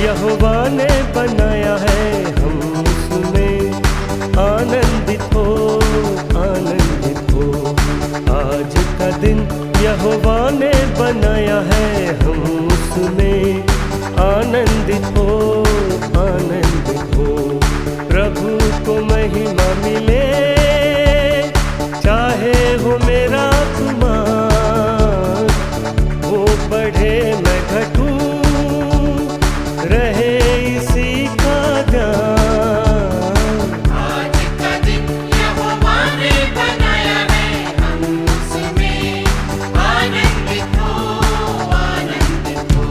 यहोवा ने बनाया है, हम उसमें आनंदित हो, आनंदित हो। आज का दिन यहोवा ने बनाया है, हम उसमें आनंदित हो, आनंदित हो। प्रभु को महिमा मिले, चाहे हो मेरा कुमार, वो बढ़े मैं घटूं, रहे इसी का ध्यान। आज का दिन यहोवा ने बनाया है, हम उसमें आनंदित हो, आनंदित हो।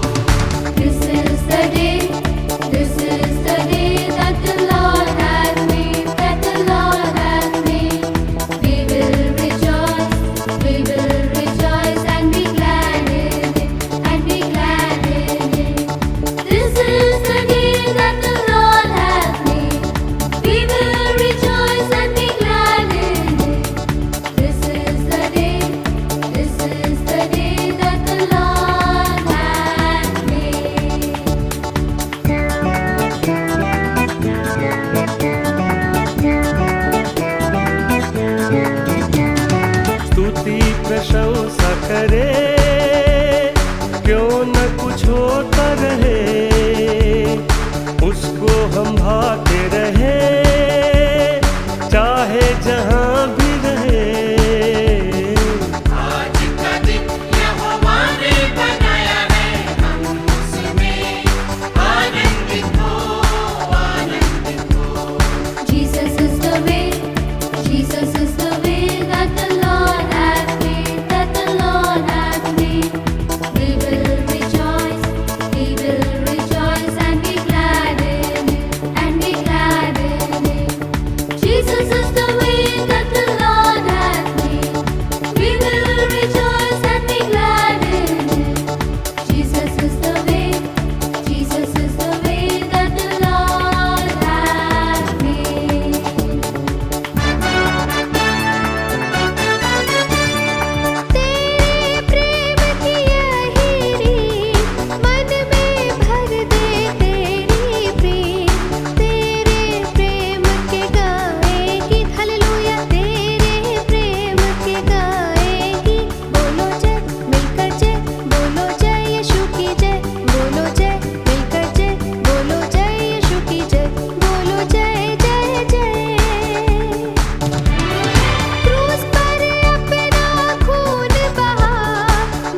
This is the day that the Lord has made, that the Lord has made. We will rejoice and be glad in it, and be glad in it. This is the day that the Lord has made. We will rejoice and be glad in it. This is the day that the Lord has made. स्तुति प्रशंसा करे, क्यों न कुछ होता रहे, उसको हम भाते रहे, चाहे जहाँ भी रहे। आज का दिन यहोवा ने बनाया है, हम उसमें आनंदित हो, आनंदित हो। Jesus is the way that the Lord has made, that the Lord has made. We will rejoice and be glad in it, and be glad in it. Jesus is the way that the Lord has made. We will rejoice and be glad in it. Jesus is the way that the Lord has made. तेरे प्रेम की यही रीत मन में भर दे, तेरी प्रेम, तेरे प्रेम के गाएगी हालेलुया, तेरे प्रेम के गाएगी। बोलो जय मिलकर जय, बोलो जय यीशु की जय, बोलो जय मिलकर जय, बोलो जय यीशु की जय, बोलो जय जय जय। क्रूस पर अपना खून बहा,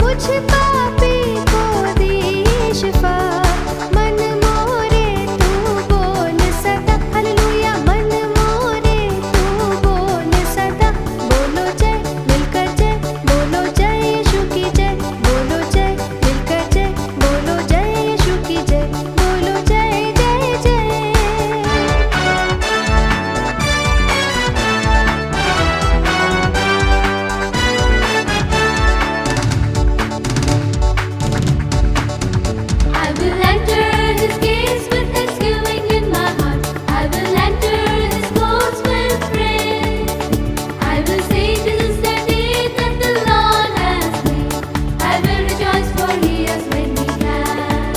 मुझ पापी को दी शिफा। मन मोरे तू बोल सदा हालेलुया, मन मोरे तू बोल सदा। बोलो जय मिलकर जय, बोलो जय यीशु की जय, बोलो जय मिलकर जय, बोलो जय यीशु की जय, बोलो जय जय जय। I will enter his gates with thanksgiving in my heart. I will enter his courts with praise. I will say this is the day that the Lord has made. I will rejoice for he has made me glad.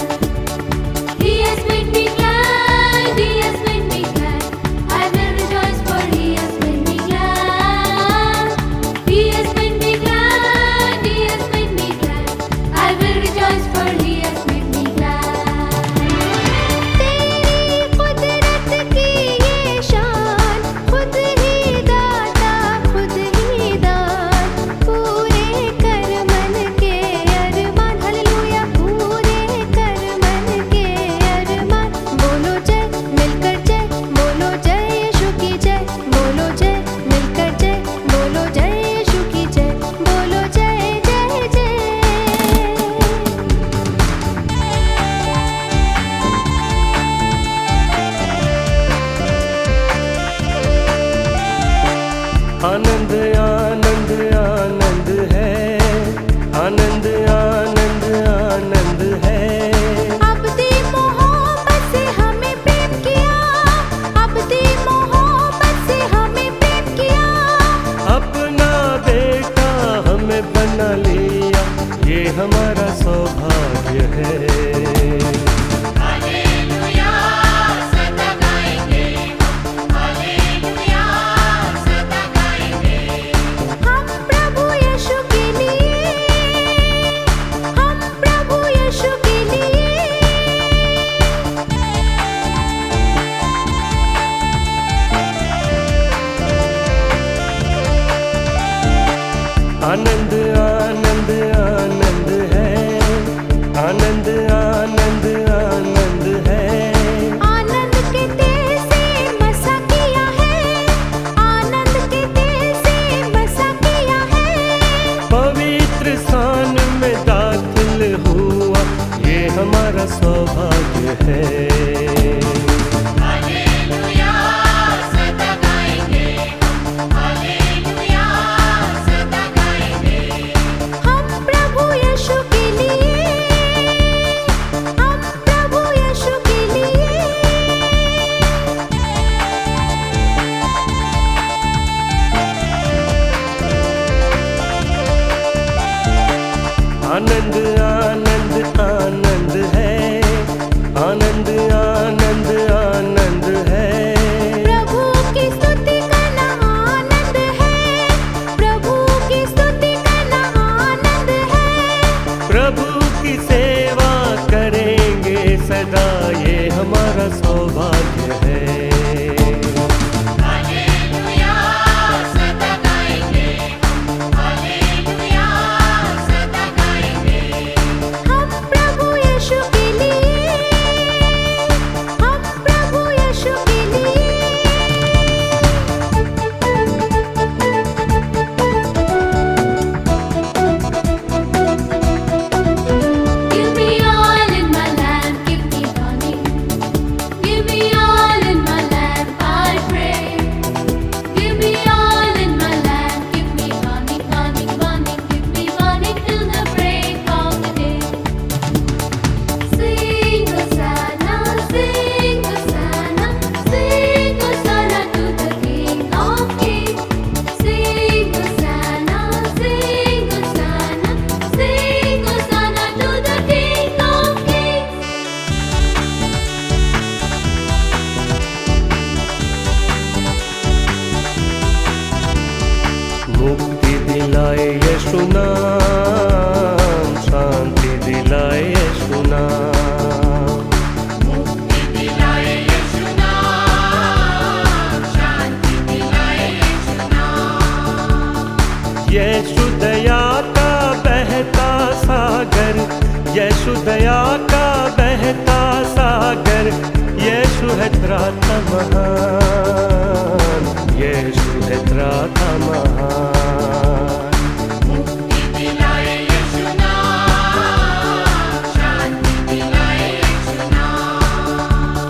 He has made me glad, he has made me glad. I will rejoice for he has made me glad. He has made me glad, he has made me glad. I will rejoice for he has made me glad. तेरी कुदरत की ये शान, खुद ही दाता खुद ही दान, पूरे कर मन के अरमान हालेलुया, पूरे कर मन के अरमान। बोलो जय मिलकर जय, बोलो जय यीशु की जय, बोलो जय मिलकर जय, बोलो जय यीशु की जय, बोलो जय जय जय। आनंद आनंद आनंद है, आनंद आनंद आनंद है। अब्दी मोहब्बत से हमें प्रेम किया, अब्दी मोहब्बत से हमें प्रेम किया। अपना बेटा हमें बना लिया, ये हमारा सौभाग्य है। सौभाग्य है। हालेलुया सदा गाएंगे हम, हालेलुया सदा गाएंगे। हम प्रभु यीशु के लिए, हम प्रभु यीशु के लिए। आनंद आनंद आनंद है, आनंद आनंद आनंद है। प्रभु की स्तुति करना आनंद है, प्रभु की स्तुति करना आनंद है। प्रभु की सेवा करेंगे सदा, ये हमारा सौभाग्य है। हालेलुया सदा गाएंगे हम, हालेलुया सदा गाएंगे। हम प्रभु यीशु के लिए, हम प्रभु यीशु के लिए। Give me all in my lamp, give me burning. Give me all in my lamp, I pray. Give me all in my lamp, give me burning, burning, burning. Give me burning till the break of the day. Sing Hosanna, sing Hosanna, sing Hosanna to the King of Kings. Sing Hosanna, sing Hosanna, sing Hosanna to the King of Kings. मुक्ति दिलाए यीशु नाम, शांति दिलाए यीशु नाम। मुक्ति दिलाए यीशु नाम, शांति दिलाए यीशु नाम। यीशु दया का बहता सागर, यीशु दया का बहता सागर। यीशु है त्राता महान, यीशु है त्राता महान। मुक्ति दिलाए यीशु नाम, शांति दिलाए यीशु नाम।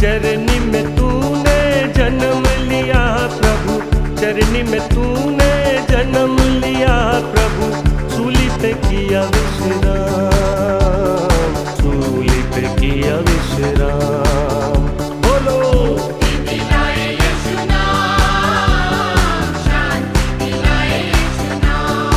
चरनी में तूने जन्म लिया प्रभु, चरनी में तूने जन्म लिया प्रभु। सूली पे किया विश्राम, सूली पे किया विश्राम। बोलो मुक्ति दिलाए यीशु नाम, शांति दिलाए यीशु नाम।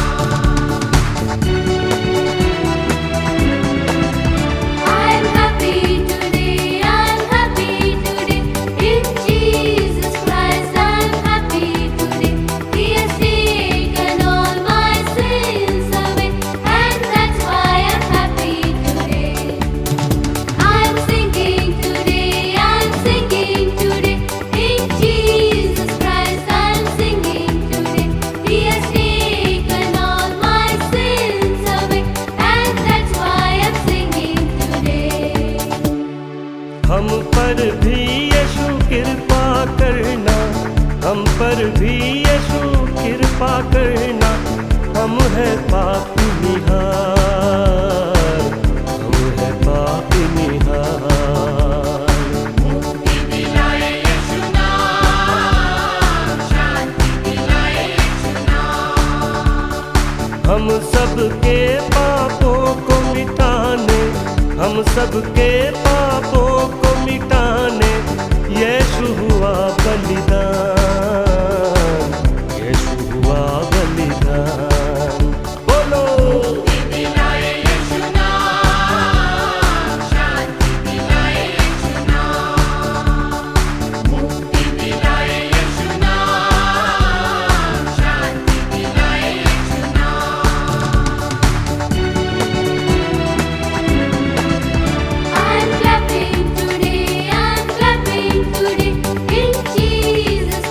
I'm happy today, I'm happy today. In Jesus Christ I'm happy today. He has taken all my sins away, and that's why I'm happy today. I'm singing today, I'm singing today. In Jesus Christ I'm singing today. He has taken all my sins away, and that's why I'm singing today. हम पर भी यीशु कृपा करना, हम पर भी यीशु कृपा करना। हम है पापी निहार, हम है पापी निहार। मुक्ति दिलाए यीशु नाम, शांति दिलाए यीशु नाम। हम सबके पापों को मिटाने, हम सबके पापों को मिटाने। यीशु हुआ बलिदान, यीशु हुआ बलिदान। बोलो मुक्ति दिलाए यीशु नाम, शांति दिलाए यीशु नाम। मुक्ति दिलाए यीशु नाम, शांति दिलाए यीशु नाम। I'm clapping today, I'm clapping today. In Jesus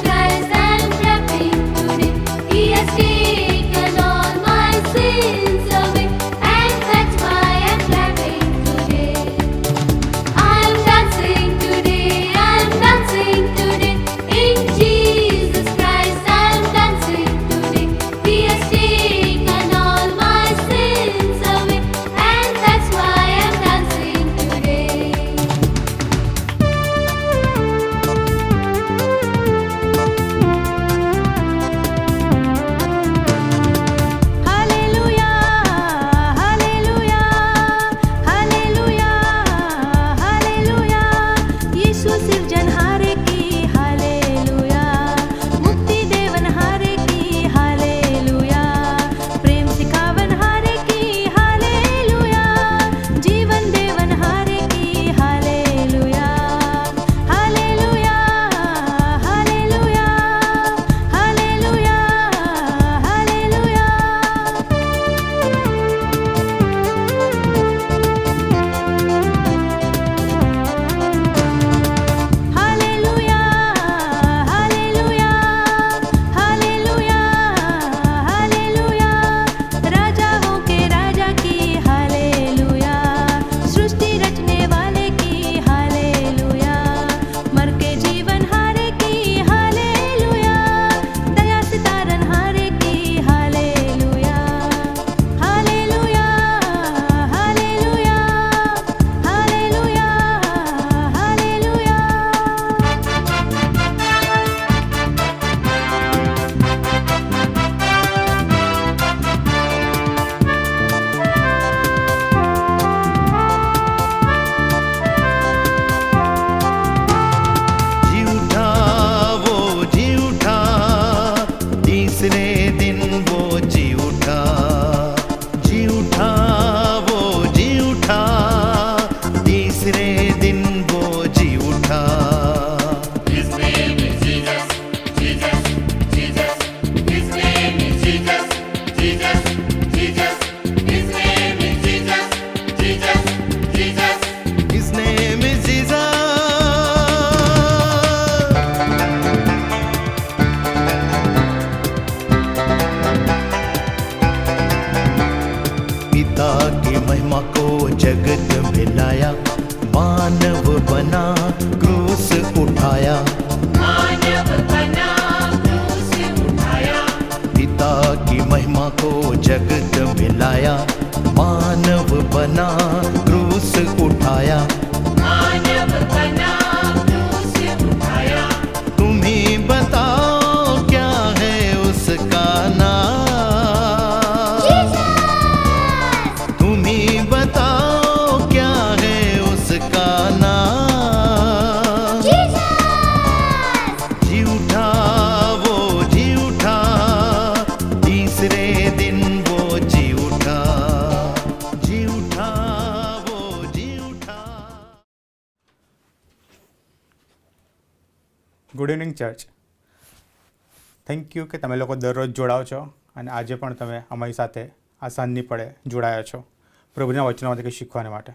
मानव बना क्रूस उठाया, मानव बना क्रूस उठाया, पिता की महिमा को जगत मिलाया, मानव बना क्रूस उठाया, मानव बना क्रूस उठाया। तुम्ही बताओ क्या है उसका नाम, तुम्ही बताओ क्या है उसका नाम। जी उठा वो जी उठा, तीसरे दिन वो जी उठा, जी उठा वो जी उठा। Good evening church. Thank you કે તમે લોકો દરરોજ જોડાઓ છો અને આજે પણ તમે અમારી સાથે આ સાંજની પડે જોડાયા છો પ્રભુના વચનોમાંથી કંઈ શીખવાને માટે.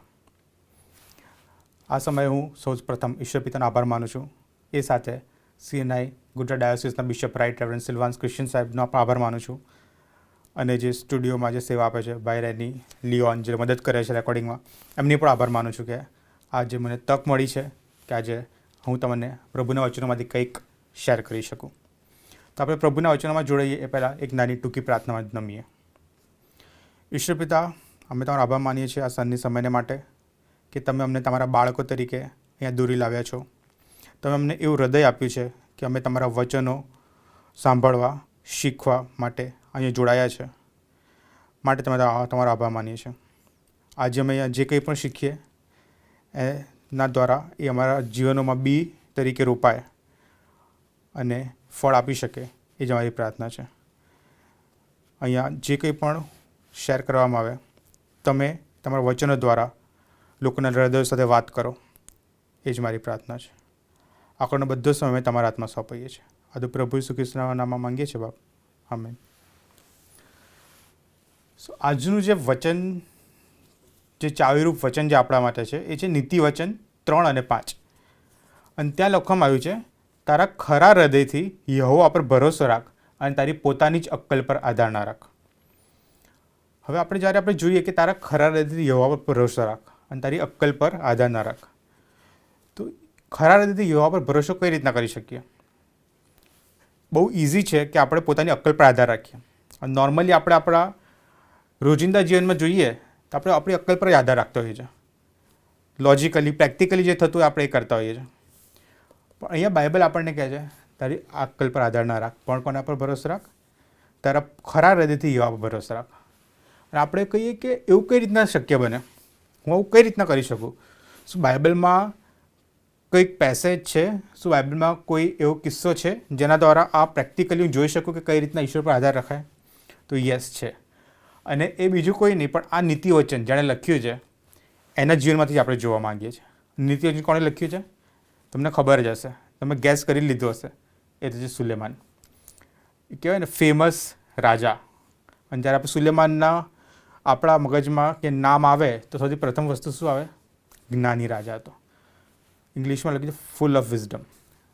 આ સમયે હું સૌ પ્રથમ ઈશ્વર પિતાનો આભાર માનું છું. એ સાથે CNI ગુજરાત ડાયોસિસના bishop right reverend Silvans Christian સાહેબનો પણ આભાર માનું છું, અને જે સ્ટુડિયોમાં જે સેવા આપે છે ભાઈ રેની લિયોન જે મદદ કરે છે રેકોર્ડિંગમાં, એમની પણ આભાર માનું છું કે આજે મને તક મળી છે કે આજે હું તમને પ્રભુના વચનોમાંથી કંઈક શેર કરી શકું. તો આપણે પ્રભુના વચનોમાં જોડાઈએ એ પહેલાં એક નાની ટૂંકી પ્રાર્થનામાં નમીએ. ઈશ્વર પિતા, અમે તમારો આભાર માનીએ છીએ આ સાંજની સમયને માટે કે તમે અમને તમારા બાળકો તરીકે અહીંયા દોરી લાવ્યા છો. તમે અમને એવું હૃદય આપ્યું છે કે અમે તમારા વચનો સાંભળવા શીખવા માટે અહીંયા જોડાયા છે, માટે તમે તમારો આભાર માનીએ છીએ. આજે અમે અહીંયા જે કંઈ પણ શીખીએ એના દ્વારા એ અમારા જીવનોમાં બી તરીકે રોપાય અને ફળ આપી શકે, એ જ અમારી પ્રાર્થના છે. અહીંયા જે કંઈ પણ શેર કરવામાં આવે તમે તમારા વચનો દ્વારા લોકોના હૃદય સાથે વાત કરો, એ જ મારી પ્રાર્થના છે. આપણને બધો સમય અમે તમારા હાથમાં સોંપીએ છીએ. આ તો પ્રભુ ઈસુ ખ્રિસ્તના નામમાં માંગીએ છીએ બાપ, આમેન. આજનું જે વચન, જે ચાવીરૂપ વચન જે આપણા માટે છે એ છે નીતિ વચન 3 અને 5. અને ત્યાં લખવામાં આવ્યું છે, તારા ખરા હૃદયથી યહોવા પર ભરોસો રાખ અને તારી પોતાની જ અક્કલ પર આધાર ના રાખ. હવે જ્યારે આપણે જોઈએ કે તારા ખરા હૃદયથી યહોવા પર ભરોસો રાખ અને તારી અક્કલ પર આધાર ના રાખ, તો ખરા હૃદયથી યહોવા પર ભરોસો કઈ રીતના કરી શકીએ? બહુ ઇઝી છે કે આપણે પોતાની અક્કલ પર આધાર રાખીએ. અને નોર્મલી આપણે આપણા રોજિંદા જીવનમાં જોઈએ તો આપણે આપણી અક્કલ પર આધાર રાખતા હોઈએ છીએ. લોજિકલી પ્રેક્ટિકલી જે થતું હોય આપણે એ કરતા હોઈએ છીએ. પણ અહીંયા બાઇબલ આપણને કહે છે તારી અક્કલ પર આધાર ના રાખ, પણ કોના પર ભરોસો રાખ? તારા ખરા હૃદયથી યહોવા પર ભરોસો રાખ. અને આપણે કહીએ કે એવું કઈ રીતના શક્ય બને, હું આવું કઈ રીતના કરી શકું? શું બાઇબલમાં કંઈક પેસેજ છે, શું બાઇબલમાં કોઈ એવો કિસ્સો છે જેના દ્વારા આ પ્રેક્ટિકલી હું જોઈ શકું કે કઈ રીતના ઈશ્વર પર આધાર રખાય? તો યસ છે. અને એ બીજું કોઈ નહીં પણ આ નીતિ વચન જેણે લખ્યું છે એના જીવનમાંથી જ આપણે જોવા માંગીએ છીએ. નીતિ વચન કોણે લખ્યું છે તમને ખબર જ હશે, તમે ગેસ કરી લીધું હશે, એ તો છે સુલેમાન. એ કહેવાય ને ફેમસ રાજા. અને જ્યારે આપણે સુલેમાનના આપણા મગજમાં કે નામ આવે તો સૌથી પ્રથમ વસ્તુ શું આવે? જ્ઞાની રાજા હતો. ઇંગ્લિશમાં લખ્યું છે ફૂલ ઓફ વિઝડમ.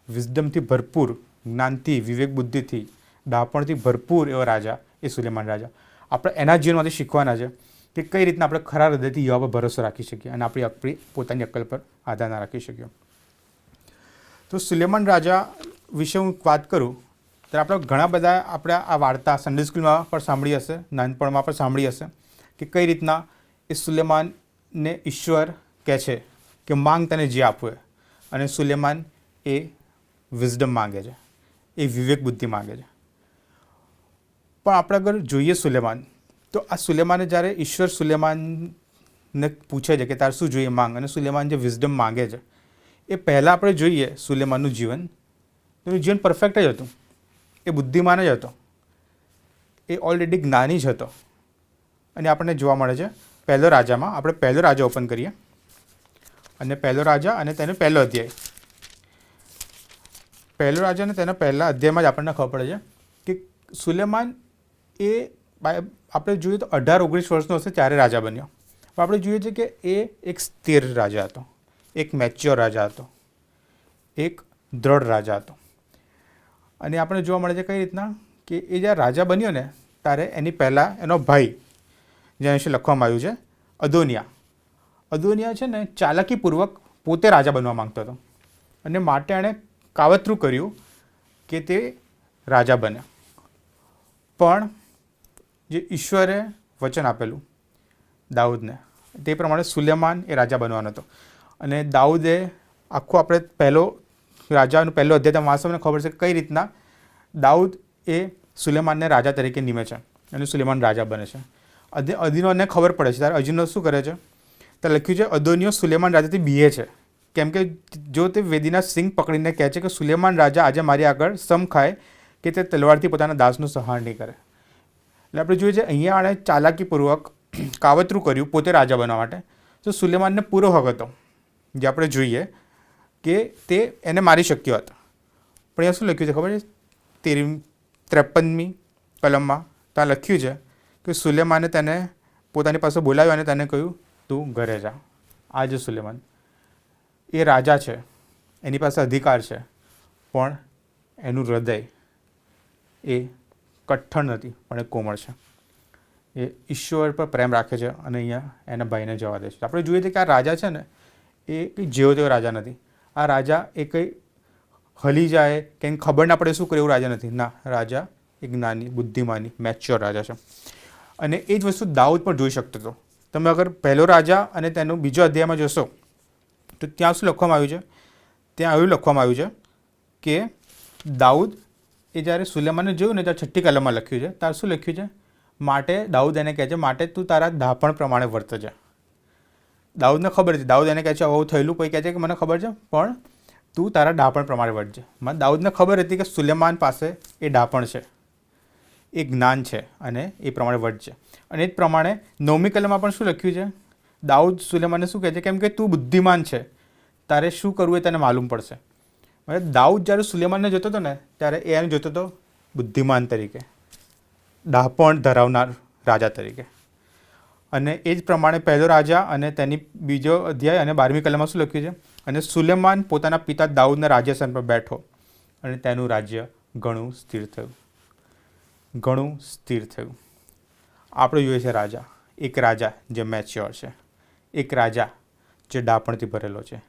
વિઝડમથી ભરપૂર, જ્ઞાનથી, વિવેક બુદ્ધિથી, ડાપણથી ભરપૂર એવો રાજા એ સુલેમાન રાજા. આપણે એના જીવનમાંથી શીખવાના છે કે કઈ રીતના આપણે ખરા હૃદયથી યહોવા પર ભરોસો રાખી શકીએ અને આપણી પોતાની અક્કલ પર આધાર ના રાખી શકીએ. તો સુલેમાન રાજા વિશે હું વાત કરું ત્યારે આપણે ઘણા બધા આપણે આ વાર્તા સન્ડે સ્કૂલમાં પણ સાંભળી હશે, નાનપણમાં પણ સાંભળી હશે કે કઈ રીતના એ સુલેમાનને ઈશ્વર કહે છે કે માંગ તને જે આપવું હોય, અને સુલેમાન એ વિઝડમ માંગે છે, એ વિવેક બુદ્ધિ માંગે છે. પણ આપણે અગર જોઈએ સુલેમાન, તો આ સુલેમાને જ્યારે ઈશ્વર સુલેમાનને પૂછે છે કે તારે શું જોઈએ માંગ, અને સુલેમાન જે વિઝડમ માંગે છે એ પહેલાં આપણે જોઈએ સુલેમાનનું જીવન, તો એનું જીવન પરફેક્ટ જ હતું. એ બુદ્ધિમાન જ હતો, એ ઓલરેડી જ્ઞાની જ હતો. અને આપણને જોવા મળે છે પહેલો રાજામાં. આપણે પહેલો રાજા ઓપન કરીએ અને પહેલો રાજા અને તેનો પહેલો અધ્યાય. પહેલો રાજા અને તેના પહેલા અધ્યાયમાં જ આપણને ખબર પડે છે કે સુલેમાન એ આપણે જોઈએ તો 18-19 વર્ષનો હશે ત્યારે રાજા બન્યો. પણ આપણે જોઈએ છીએ કે એ એક સ્થિર રાજા હતો, એક મેચ્યોર રાજા હતો, એક દ્રઢ રાજા હતો. અને આપણે જોવા મળે છે કઈ રીતના કે એ જ્યારે રાજા બન્યો ને ત્યારે એની પહેલાં એનો ભાઈ, જેના વિશે લખવામાં આવ્યું છે, અદોનિયા છે ને ચાલાકીપૂર્વક પોતે રાજા બનવા માંગતો હતો અને માટે એણે કાવતરું કર્યું કે તે રાજા બને. પણ જે ઈશ્વરે વચન આપેલું દાઉદને તે પ્રમાણે સુલેમાન એ રાજા બનવાનો હતો. અને દાઉદે આખું આપણે પહેલો રાજાનું પહેલો અધ્યાય તમે વાંચો મને ખબર છે કઈ રીતના દાઉદ એ સુલેમાનને રાજા તરીકે નિમે છે અને સુલેમાન રાજા બને છે. અદીનોને ખબર પડે છે ત્યારે અજીનો શું કરે છે, ત્યારે લખ્યું છે અદોનિયો સુલેમાન રાજાથી બીએ છે, કેમ કે જો તે વેદીના સિંગ પકડીને કહે છે કે સુલેમાન રાજા આજે મારી આગળ સમ ખાય કે તે તલવારથી પોતાના દાસનું સંહાર નહીં કરે. એટલે આપણે જોઈએ છે અહીંયા આણે ચાલાકીપૂર્વક કાવતરું કર્યું પોતે રાજા બનવા માટે. તો સુલેમાનને પૂરો હક હતો, જે આપણે જોઈએ કે તે એને મારી શક્યો હતો. પણ અહીંયા શું લખ્યું છે ખબર છે, 53મી કલમમાં ત્યાં લખ્યું છે કે સુલેમાને તેને પોતાની પાસે બોલાવ્યો અને તેને કહ્યું તું ઘરે જા. આ જે સુલેમાન એ રાજા છે, એની પાસે અધિકાર છે, પણ એનું હૃદય એ કઠણ નથી પણ એ કોમળ છે. એ ઈશ્વર પર પ્રેમ રાખે છે અને અહીંયા એના ભાઈને જવા દે છે. આપણે જોઈએ છીએ કે આ રાજા છે ને એ કંઈ જેવો તેવો રાજા નથી. આ રાજા એ કંઈ હલી જાય કે એને ખબર ના પડે શું કરે એવું રાજા નથી. ના, રાજા એક જ્ઞાની, બુદ્ધિમાની, મેચ્યોર રાજા છે. અને એ જ વસ્તુ દાઉદ પણ જોઈ શકતો હતો. તમે અગર પહેલો રાજા અને તેનો બીજો અધ્યાયમાં જોશો તો ત્યાં શું લખવામાં આવ્યું છે, ત્યાં એવું લખવામાં આવ્યું છે કે દાઉદ એ જ્યારે સુલેમાનને જોયું ને ત્યારે 6ઠ્ઠી કલમમાં લખ્યું છે, ત્યારે શું લખ્યું છે, માટે દાઉદ એને કહે છે માટે તું તારા દાપણ પ્રમાણે વર્તજે. દાઉદને ખબર છે, દાઉદ એને કહે છે આવું થયેલું, કોઈ કહે છે કે મને ખબર છે પણ તું તારા ડાપણ પ્રમાણે વર્તજે. દાઉદને ખબર હતી કે સુલેમાન પાસે એ ડાપણ છે, એ જ્ઞાન છે અને એ પ્રમાણે વર્તજે. અને એ જ પ્રમાણે 9મી કલમમાં પણ શું લખ્યું છે, દાઉદ સુલેમાનને શું કહે છે, કેમ કે તું બુદ્ધિમાન છે, તારે શું કરવું એ તને માલુમ પડશે. દાઉદ જ્યારે સુલેમાનને જોતો હતો ને ત્યારે એ એને જોતો હતો બુદ્ધિમાન તરીકે, ડાપણ ધરાવનાર રાજા તરીકે. અને એ જ પ્રમાણે પહેલો રાજા અને તેની બીજો અધ્યાય અને 12મી કલમમાં શું લખ્યું છે, અને સુલેમાન પોતાના પિતા દાઉદના રાજ્યાસન પર બેઠો અને તેનું રાજ્ય ઘણું સ્થિર થયું. ઘણું સ્થિર થયું. આપણે જોઈએ છે રાજા, એક રાજા જે મેચ્યોર છે, એક રાજા જે ડાપણથી ભરેલો છે,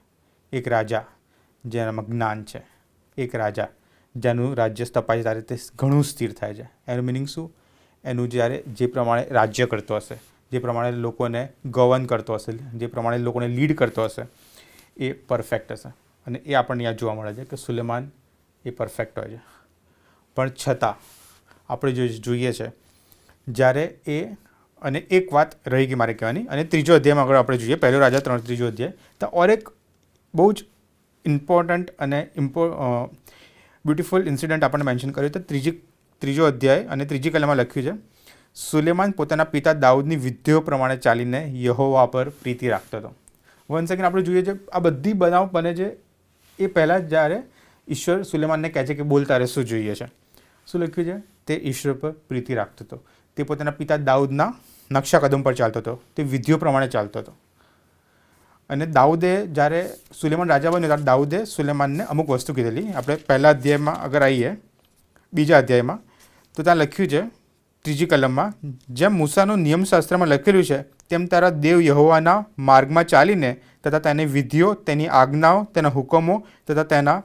એક રાજા જેનામાં જ્ઞાન છે, એક રાજા જેનું રાજ્ય સ્થપાય ત્યારે તે ઘણું સ્થિર થાય છે. એનું મિનિંગ શું, એનું જ્યારે જે પ્રમાણે રાજ્ય કરતો હશે, જે પ્રમાણે લોકોને ગવર્ન કરતો હશે, જે પ્રમાણે લોકોને લીડ કરતો હશે એ પરફેક્ટ હશે. અને એ આપણને અહીંયા જોવા મળે છે કે સુલેમાન એ પરફેક્ટ હોય છે. પણ છતાં આપણે જોઈએ છે જ્યારે એ, અને એક વાત રહી ગઈ મારે કહેવાની, અને ત્રીજો અધ્યાયમાં આગળ આપણે જોઈએ, પહેલો રાજા 3 ત્રીજો અધ્યાય, તો ઓર એક બહુ જ ઇમ્પોર્ટન્ટ અને બ્યુટિફુલ ઇન્સિડન્ટ આપણને મેન્શન કર્યું. તો ત્રીજો અધ્યાય અને 3જી કલમમાં લખ્યું છે, સુલેમાન પોતાના પિતા દાઉદની વિધિઓ પ્રમાણે ચાલીને યહોવા પર પ્રીતિ રાખતો હતો. વન સેકન્ડ આપણે જોઈએ છે આ બધી બનાવ બને છે એ પહેલાં જ્યારે ઈશ્વર સુલેમાનને કહે છે કે બોલ તારે શું જોઈએ છે. શું લખ્યું છે, તે ઈશ્વર પર પ્રીતિ રાખતો હતો, તે પોતાના પિતા દાઉદના નકશા કદમ પર ચાલતો હતો, તે વિધિઓ પ્રમાણે ચાલતો હતો. અને દાઉદે જ્યારે સુલેમાન રાજા બન્યો ત્યારે દાઉદે સુલેમાનને અમુક વસ્તુ કીધેલી. આપણે પહેલા અધ્યાયમાં અગર આવીએ, બીજા અધ્યાયમાં, તો ત્યાં લખ્યું છે 3જી કલમમાં, જેમ મૂસાનું નિયમશાસ્ત્રમાં લખેલું છે તેમ તારા દેવ યહોવાના માર્ગમાં ચાલીને તથા તેની વિધિઓ, તેની આજ્ઞાઓ, તેના હુકમો તથા તેના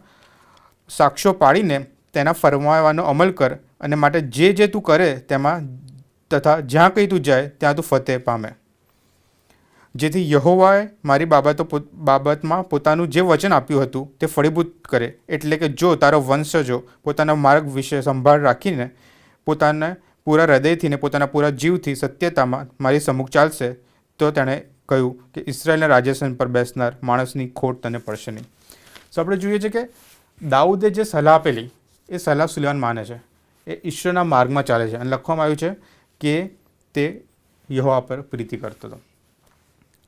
સાક્ષ્યો પાડીને તેના ફરમાવવાનો અમલ કર. અને માટે જે જે તું કરે તેમાં તથા જ્યાં કંઈ તું જાય ત્યાં તું ફતેહ પામે, જેથી યહોવાએ મારી બાબતમાં પોતાનું જે વચન આપ્યું હતું તે ફળીભૂત કરે. એટલે કે જો તારો વંશજો પોતાના માર્ગ વિશે સંભાળ રાખીને પોતાને પૂરા હૃદયથી ને પોતાના પૂરા જીવથી સત્યતામાં મારી સમ્મુખ ચાલશે, તો તેણે કહ્યું કે ઇઝરાયલના રાજ્યાસન પર બેસનાર માણસની ખોટ તને પડશે નહીં. તો આપણે જોઈએ છીએ કે દાઉદે જે સલાહ આપેલી એ સલાહ સુલેમાન માને છે, એ ઈશ્વરના માર્ગમાં ચાલે છે. અને લખવામાં આવ્યું છે કે તે યહોવા પર પ્રીતિ કરતો હતો.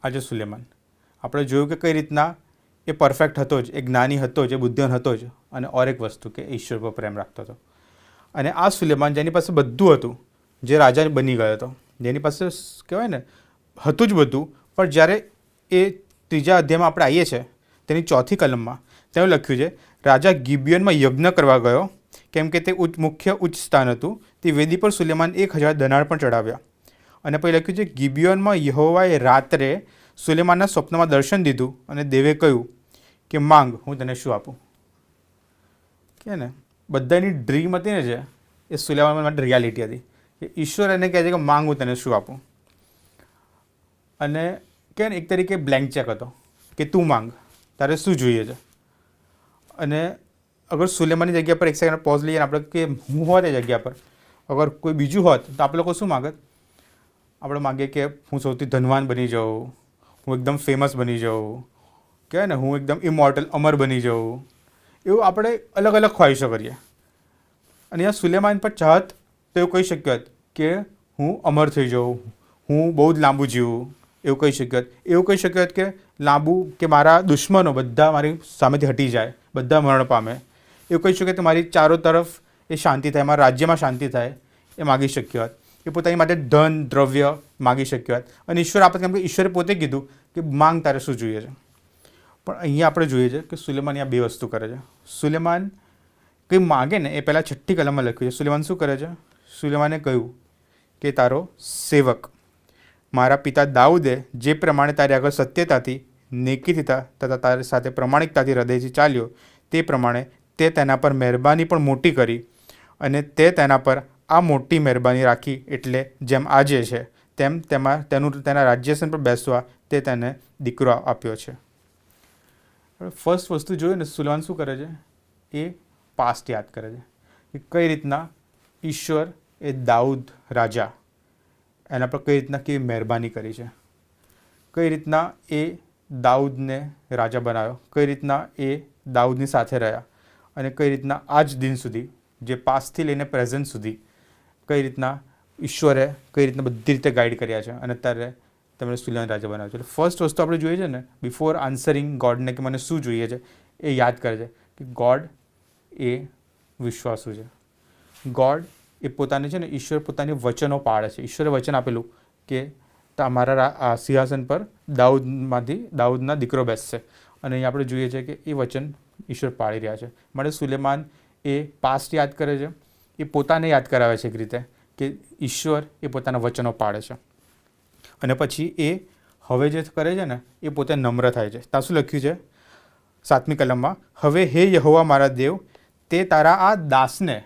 આજે સુલેમાન આપણે જોયું કે કઈ રીતના એ પરફેક્ટ હતો જ, એ જ્ઞાની હતો જ, એ બુદ્ધિમાન હતો જ, અને ઓર એક વસ્તુ કે ઈશ્વર પર પ્રેમ રાખતો હતો. અને આ સુલેમાન જેની પાસે બધું હતું, જે રાજા બની ગયો હતો, જેની પાસે કહેવાય ને હતું જ બધું, પણ જ્યારે એ ત્રીજા અધ્યાયમાં આપણે આવીએ છીએ તેની 4થી કલમમાં તેવું લખ્યું છે, રાજા ગિબિયોનમાં યજ્ઞ કરવા ગયો, કેમ કે તે મુખ્ય ઉચ્ચ સ્થાન હતું. તે વેદી પર સુલેમાન 1000 દનાર પણ ચડાવ્યા. અને પછી લખ્યું છે, ગિબિયોનમાં યહોવાએ રાત્રે સુલેમાનના સ્વપ્નમાં દર્શન દીધું અને દેવે કહ્યું કે માંગ, હું તને શું આપું. કે ને બધાની ડ્રીમ હતી ને જે એ સુલેમાન માટે રિયાલિટી હતી કે ઈશ્વર એને કહે છે કે માંગ, હું તને શું આપું. અને કે ને એક તરીકે બ્લેન્ક ચેક હતો કે તું માંગ, તારે શું જોઈએ છે. અને અગર સુલેમાનની જગ્યા પર એક સેકન્ડ પોઝ લઈએ આપણે કે હું હોત એ જગ્યા પર, અગર કોઈ બીજું હોત તો આપણે લોકો શું માગત? આપણે માગીએ કે હું સૌથી ધનવાન બની જાઉં, હું એકદમ ફેમસ બની જાઉં, કહેવાય ને હું એકદમ ઇમોર્ટલ અમર બની જાઉં. એવું આપણે અલગ અલગ ખ્વાહિશો કરીએ. અને અહીંયા સુલેમાન પર ચાહત તો એવું કહી શક્યો હોત કે હું અમર થઈ જાઉં, હું બહુ જ લાંબુ જીવું, એવું કહી શક્યો હોત. એવું કહી શક્યો હોત કે લાંબુ કે મારા દુશ્મનો બધા મારી સામેથી હટી જાય, બધા મરણ પામે. એવું કહી શક્યો કે મારી ચારો તરફ એ શાંતિ થાય, મારા રાજ્યમાં શાંતિ થાય, એ માગી શક્યો હોત. એ પોતાની માટે ધન દ્રવ્ય માગી શક્યો હોત. અને ઈશ્વર આપે કેમ કે ઈશ્વરે પોતે કીધું કે માંગ, તારે શું જોઈએ છે. પણ અહીંયા આપણે જોઈએ છે કે સુલેમાન અહીંયા બે વસ્તુ કરે છે. સુલેમાન કંઈ માગે ને એ પહેલાં 6ઠ્ઠી કલમમાં લખ્યું છે. સુલેમાન શું કરે છે? સુલેમાને કહ્યું કે તારો સેવક મારા પિતા દાઉદે જે પ્રમાણે તારી આગળ સત્યતાથી, નેકીથી તથા તારી સાથે પ્રમાણિકતાથી હૃદયથી ચાલ્યો તે પ્રમાણે તે તેના પર મહેરબાની પણ મોટી કરી, અને તે તેના પર આ મોટી મહેરબાની રાખી, એટલે જેમ આજે છે તેમ તેના રાજ્યાસન પર બેસવા તે તેને દીકરો આપ્યો છે. ફર્સ્ટ વસ્તુ જોઈએ ને, સુલેમાન શું કરે છે? એ પાસ્ટ યાદ કરે છે કે કઈ રીતના ઈશ્વર એ દાઉદ રાજા એના પર કઈ રીતના કેવી મહેરબાની કરી છે, કઈ રીતના એ દાઉદને રાજા બનાવ્યો, કઈ રીતના એ દાઉદની સાથે રહ્યા, અને કઈ રીતના આજ દિન સુધી જે પાસ્ટથી લઈને પ્રેઝન્ટ સુધી કઈ રીતના ઈશ્વરે કઈ રીતના બધી રીતે ગાઈડ કર્યા છે, અને અત્યારે તમે સુલેમાન રાજા બનાવ્યો છે. એટલે ફર્સ્ટ વસ્તુ આપણે જોઈએ છે ને, બિફોર આન્સરિંગ ગોડને કે મને શું જોઈએ છે, એ યાદ કરે છે કે ગોડ એ વિશ્વાસુ છે. ગોડ એ પોતાને છે ને, ઈશ્વર પોતાની વચનો પાળે છે. ઈશ્વરે વચન આપેલું કે તમારા સિંહાસન પર દાઉદના દીકરો બેસશે, અને અહીં આપણે જોઈએ છે કે એ વચન ઈશ્વર પાળી રહ્યા છે. માટે સુલેમાન એ પાસ્ટ યાદ કરે છે, એ પોતાને યાદ કરાવે છે એક રીતે કે ઈશ્વર એ પોતાના વચનો પાળે છે. અને પછી એ હવે જે કરે છે ને, એ પોતે નમ્ર થાય છે. ત્યાં શું લખ્યું છે 7મી કલમમાં? હવે હે યહોવા મારા દેવ, તે તારા આ દાસને,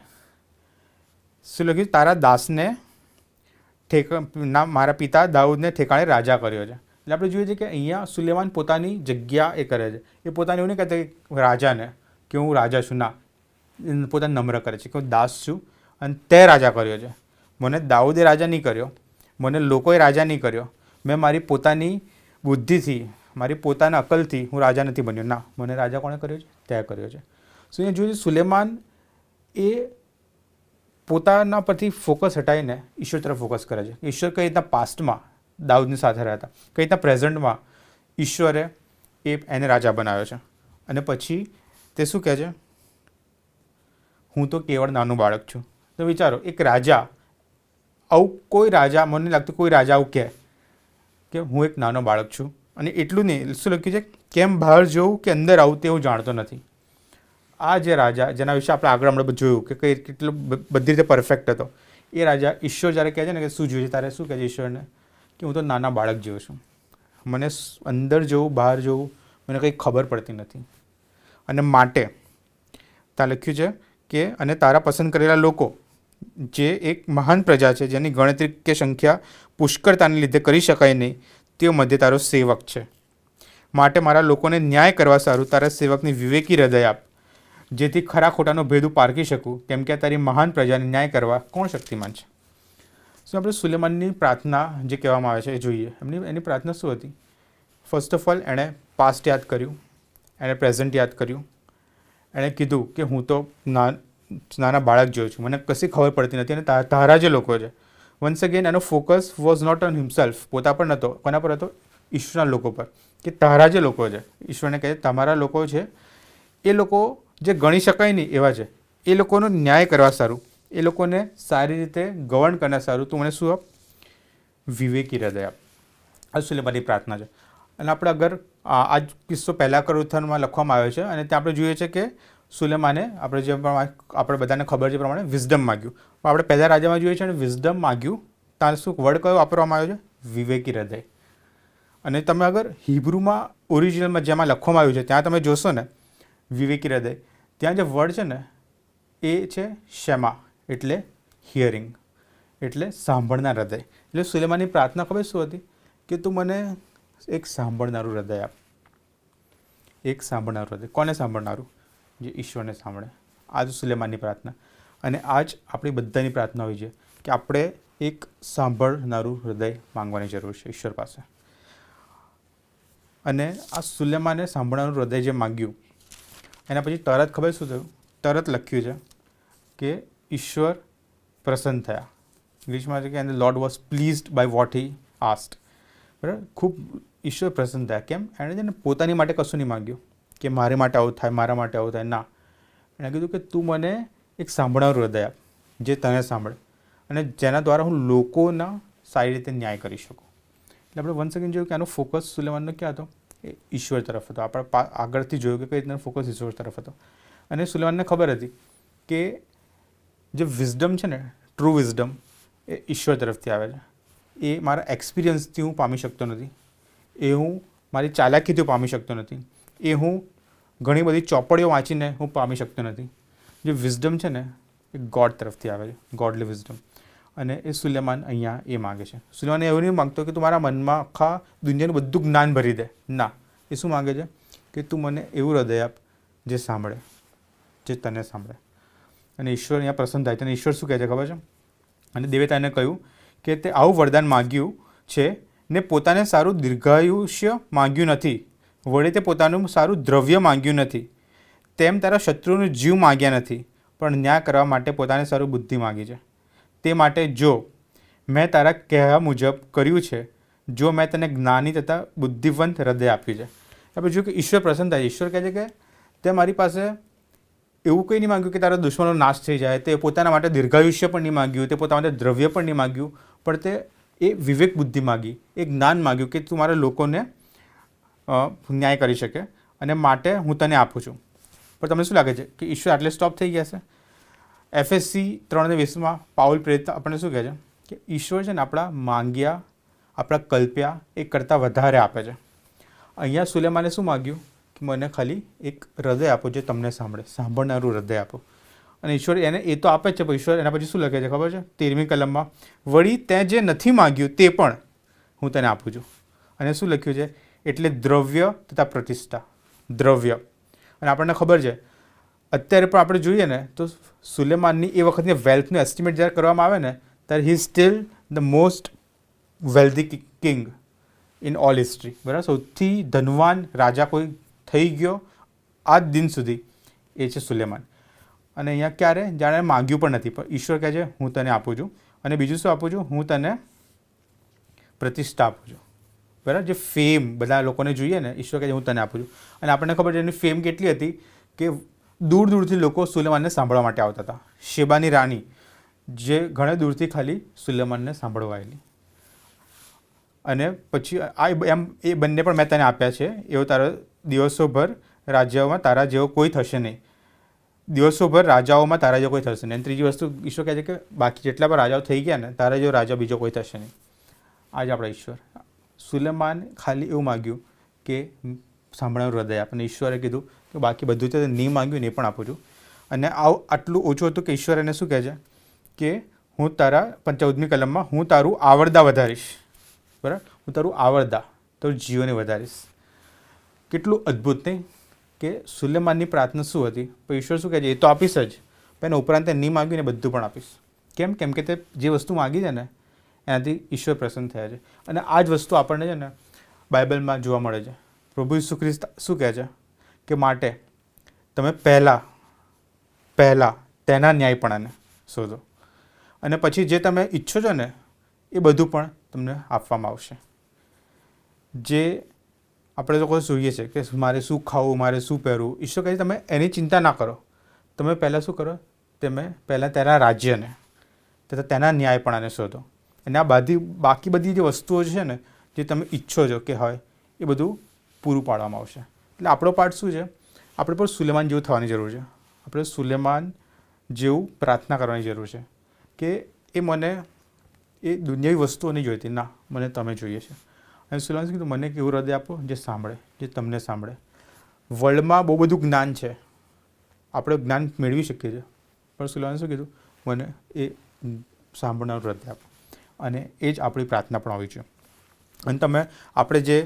શું લખ્યું? તારા દાસને મારા પિતા દાઉદને ઠેકાણે રાજા કર્યો છે. એટલે આપણે જોઈએ છીએ કે અહીંયા સુલેમાન પોતાની જગ્યા એ કરે છે. એ પોતાને એવું નહીં કહેતા કે રાજાને કે હું રાજા છું, ના, પોતાને નમ્ર કરે છે કે હું દાસ છું અને તે રાજા કર્યો છે. મને દાઉદે રાજા નહીં કર્યો, મને લોકોએ રાજા નહીં કર્યો, મેં મારી પોતાની બુદ્ધિથી, મારી પોતાના અકલથી હું રાજા નથી બન્યો, ના, મને રાજા કોણે કર્યો છે? તે કર્યો છે. સો અહીંયા જોઈએ સુલેમાન એ પોતાના પરથી ફોકસ હટાવીને ઈશ્વર તરફ ફોકસ કરે છે. ઈશ્વર કઈ રીતના પાસ્ટમાં દાઉદની સાથે રહેતા, કઈ રીતના પ્રેઝન્ટમાં ઈશ્વરે એને રાજા બનાવ્યો છે. અને પછી તે શું કહે છે? હું તો કેવળ નાનું બાળક છું. તો વિચારો, એક રાજા આવું, કોઈ રાજા, મને લાગતું કોઈ રાજા આવું કહે કે હું એક નાનો બાળક છું. અને એટલું નહીં, શું લખ્યું છે? કેમ બહાર જવું કે અંદર આવું તે હું જાણતો નથી. આ જે રાજા, જેના વિશે આપણે આગળ હમણાં જોયું કે કઈ કેટલો બધી રીતે પરફેક્ટ હતો, એ રાજા ઈશ્વર જ્યારે કહે છે ને કે શું જોઈએ, તારે શું કહે છે ઈશ્વરને? કે હું તો નાના બાળક જેવો છું, મને અંદર જવું બહાર જવું મને કંઈ ખબર પડતી નથી. અને માટે ત્યાં લખ્યું છે કે અને તારા પસંદ કરેલા લોકો જે એક મહાન પ્રજા છે, જેની ગણતરી કે સંખ્યા પુષ્કળતાને લીધે કરી શકાય નહીં, તેઓ મધ્ય તારો સેવક છે. માટે મારા લોકોને ન્યાય કરવા સારું તારા સેવકને વિવેકી હૃદય આપ, જેથી ખરા ખોટાનો ભેદ પારખી શકું, કેમ કે તારી મહાન પ્રજાને ન્યાય કરવા કોણ શક્તિમાન છે. શું આપણે સુલેમાનની પ્રાર્થના જે કહેવામાં આવે છે એ જોઈએ. એની પ્રાર્થના શું હતી? ફર્સ્ટ ઓફ ઓલ એણે પાસ્ટ યાદ કર્યું, એણે પ્રેઝન્ટ યાદ કર્યું, એણે કીધું કે હું તો નાના બાળક જેવો છું, મને કશી ખબર પડતી નથી, અને તારા જે લોકો છે, વન્સ અગેન એનો focus was not on himself, પોતા પર નહોતો, કોના પર હતો? ઈશ્વરના લોકો પર. કે તારા જે લોકો છે, ઈશ્વરને કહે તમારા લોકો છે, એ લોકો જે ગણી શકાય નહીં એવા છે, એ લોકોનો ન્યાય કરવા સારું, એ લોકોને સારી રીતે ગવર્ન કરવા સારું તું મને શું આપ? વિવેકી હૃદય આપ. આ સુલેમાનની પ્રાર્થના છે. અને આપણે અગર આ કિસ્સો પહેલા કરોથનમાં લખવામાં આવ્યો છે, અને ત્યાં આપણે જોઈએ છે કે સુલેમાને આપણે બધાને ખબર છે પ્રમાણે વિઝડમ માગ્યું. પણ આપણે પહેલા રાજામાં જોઈએ છે અને વિઝડમ માગ્યું, ત્યાં શું વર્ડ કયો વાપરવામાં આવ્યો છે? વિવેકી હૃદય. અને તમે અગર હિબ્રુમાં ઓરિજિનલમાં જેમાં લખવામાં આવ્યું છે ત્યાં તમે જોશો ને વિવેકી હૃદય, ત્યાં જે વર્ડ છે ને એ છે શેમા, એટલે હિયરિંગ, એટલે સાંભળનાર હૃદય. એટલે સુલેમાનની પ્રાર્થના ખબર શું હતી? કે તું મને એક સાંભળનારું હૃદય આપ. એક સાંભળનારું હૃદય. કોને સાંભળનારું? જે ઈશ્વરને સાંભળે. આ જ સુલેમાનની પ્રાર્થના. અને આ જ આપણી બધાની પ્રાર્થના હોય છે કે આપણે એક સાંભળનારું હૃદય માંગવાની જરૂર છે ઈશ્વર પાસે. અને આ સુલેમાને સાંભળનારું હૃદય જે માંગ્યું એના પછી તરત ખબર શું થયું? તરત લખ્યું છે કે ઈશ્વર પ્રસન્ન થયા. ઇંગ્લિશમાં છે કે and the Lord was pleased by what he asked. બરાબર, ખૂબ ઈશ્વર પ્રસન્ન થયા. કેમ? એણે છે ને પોતાની માટે કશું નહીં માંગ્યું કે મારે માટે આવું થાય, મારા માટે આવું થાય. ના, એણે કીધું કે તું મને એક સાંભળનારું હૃદય આપ જે તને સાંભળે અને જેના દ્વારા હું લોકોના સારી રીતે ન્યાય કરી શકું. એટલે આપણે વન સેકન્ડ જોયું કે આનો ફોકસ સુલેમાનનો ક્યાં હતો? એ ઈશ્વર તરફ હતો. આપણે આગળથી જોયું કે કઈ રીતના ફોકસ ઈશ્વર તરફ હતો. અને સુલેમાનને ખબર હતી કે જે વિઝડમ છે ને, ટ્રુ વિઝડમ, એ ઈશ્વર તરફથી આવે છે. એ મારા એક્સપિરિયન્સથી હું પામી શકતો નથી, એ હું મારી ચાલાકીથી પામી શકતો નથી, એ હું ઘણી બધી ચોપડીઓ વાંચીને હું પામી શકતો નથી. જે વિઝડમ છે ને એ ગોડ તરફથી આવે છે, ગોડલી વિઝડમ. અને એ સુલેમાન અહીંયા એ માગે છે. સુલેમાન એવું નહીં માગતો કે તું મારા મનમાં આખા દુનિયાનું બધું જ્ઞાન ભરી દે. ના, એ શું માગે છે? કે તું મને એવું હૃદય આપ જે સાંભળે, જે તને સાંભળે. અને ઈશ્વર અહીંયા પ્રસન્ન થાય છે. અને ઈશ્વર શું કહે છે ખબર છે? અને દેવે તેને કહ્યું કે તે આવું વરદાન માગ્યું છે ને પોતાને સારું દીર્ઘાયુષ્ય માંગ્યું નથી, વડે તે પોતાનું સારું દ્રવ્ય માંગ્યું નથી, તેમ તારા શત્રુનો જીવ માગ્યા નથી, પણ ન્યાય કરવા માટે પોતાને સારું બુદ્ધિ માગી છે. તે માટે જો મેં તારા કહેવા મુજબ કર્યું છે, જો મેં તને જ્ઞાની તથા બુદ્ધિવંત હૃદય આપ્યું છે. આપણે જોયું કે ઈશ્વર પ્રસન્ન થાય. ઈશ્વર કહે છે કે તે મારી પાસે એવું કંઈ નહીં માગ્યું કે તારા દુશ્મનો નાશ થઈ જાય. તે પોતાના માટે દીર્ઘાયુષ્ય પણ નહીં માગ્યું, તે પોતાના માટે દ્રવ્ય પણ નહીં માગ્યું, પણ તે એ વિવેક બુદ્ધિ માગી, એ જ્ઞાન માગ્યું કે તું મારા લોકોને ન્યાય કરી શકે અને માટે હું તને આપું છું. પણ તમને શું લાગે છે કે ઈશ્વર આટલે સ્ટોપ થઈ ગયા છે? એફએસસી 3:20 પાઉલ પ્રેરિત આપણને શું કહે છે? કે ઈશ્વર છે ને આપણા માંગ્યા, આપણા કલ્પ્યા એ કરતાં વધારે આપે છે. અહીંયા સુલેમાને શું માગ્યું? કે મને ખાલી એક હૃદય આપો જે તમને સાંભળે, સાંભળનારું હૃદય આપો. અને ઈશ્વર એને એ તો આપે જ છે, પણ ઈશ્વર એના પછી શું લખે છે ખબર છે? 13મી કલમમાં, વળી તે જે નથી માગ્યું તે પણ હું તને આપું છું. અને શું લખ્યું છે? એટલે દ્રવ્ય તથા પ્રતિષ્ઠા. દ્રવ્ય. અને આપણને ખબર છે અત્યારે પણ આપણે જોઈએ ને તો સુલેમાનની એ વખતની વેલ્થનું એસ્ટિમેટ જ્યારે કરવામાં આવે ને ત્યારે he still the most wealthy king in all history. બરાબર, સૌથી ધનવાન રાજા કોઈ થઈ ગયો આજ દિન સુધી એ છે સુલેમાન. અને અહીંયા ક્યારે? જાણે માગ્યું પણ નથી, પણ ઈશ્વર કહે છે હું તને આપું છું. અને બીજું શું આપું છું? હું તને પ્રતિષ્ઠા આપું છું. બરાબર, જે ફેમ બધા લોકોને જોઈએ ને, ઈશ્વર કહે છે હું તને આપું છું. અને આપણને ખબર છે એની ફેમ કેટલી હતી કે દૂર દૂરથી લોકો સુલેમાનને સાંભળવા માટે આવતા હતા. શેબાની રાણી જે ઘણા દૂરથી ખાલી સુલેમાનને સાંભળવા આવેલી. અને પછી આ એમ એ બંને પણ મેં તને આપ્યા છે, એવો તારો દિવસોભર રાજ્યોમાં તારા જેવો કોઈ થશે નહીં. દિવસોભર રાજાઓમાં તારા જેવો કોઈ થશે નહીં. અને ત્રીજી વસ્તુ ઈશ્વર કહે છે કે બાકી જેટલા પણ રાજાઓ થઈ ગયા ને તારા જેવો રાજા બીજો કોઈ થશે નહીં. આજે આપણા ઈશ્વર. સુલેમાન ખાલી એવું માગ્યું કે સાંભળવાનું હૃદય આપે. અને ઈશ્વરે કીધું કે બાકી બધું તો નહીં માગ્યું ને એ પણ આપું છું. અને આટલું ઓછું હતું કે ઈશ્વર એને શું કહે છે કે હું તારા 14મી કલમમાં હું તારું આવરદા વધારીશ. બરાબર, હું તારું આવરદા, તારું જીવને વધારીશ. કેટલું અદ્ભુત નહીં? કે સુલેમાનની પ્રાર્થના શું હતી? પણ ઈશ્વર શું કહે છે? એ તો આપીશ જ, પણ એના ઉપરાંત નહીં માગ્યું ને બધું પણ આપીશ. કેમ? કેમ કે તે જે વસ્તુ માગી છે ને એનાથી ઈશ્વર પ્રસન્ન થયા છે. અને આ જ વસ્તુ આપણને છે ને બાઇબલમાં જોવા મળે છે. પ્રભુ ઈસુ ખ્રિસ્ત શું કહે છે? કે માટે તમે પહેલાં તેના ન્યાયપણાને શોધો અને પછી જે તમે ઈચ્છો છો ને એ બધું પણ તમને આપવામાં આવશે. જે આપણે લોકો જોઈએ છે કે મારે શું ખાવું, મારે શું પહેરવું, ઈશ્વર કહે તમે એની ચિંતા ના કરો. તમે પહેલાં શું કરો? તમે પહેલાં તેના રાજ્યને તથા તેના ન્યાયપણાને શોધો. અને આ બાકી બધી જે વસ્તુઓ છે ને જે તમે ઈચ્છો છો કે હોય એ બધું પૂરું પાડવામાં આવશે. એટલે આપણો પાર્ટ શું છે? આપણે પણ સુલેમાન જેવું થવાની જરૂર છે. આપણે સુલેમાન જેવું પ્રાર્થના કરવાની જરૂર છે કે એ મને એ દુનિયાવી વસ્તુઓ નહીં જોઈતી, ના, મને તમે જોઈએ છે. અને સુલેમાને કીધું મને એક એવું હૃદય આપો જે સાંભળે, જે તમને સાંભળે. વર્લ્ડમાં બહુ બધું જ્ઞાન છે, આપણે જ્ઞાન મેળવી શકીએ છીએ, પણ સુલેમાને શું કીધું, મને એ સાંભળનારું હૃદય આપો. અને એ જ આપણી પ્રાર્થના પણ હોવી જોઈએ. અને તમે આપણે જે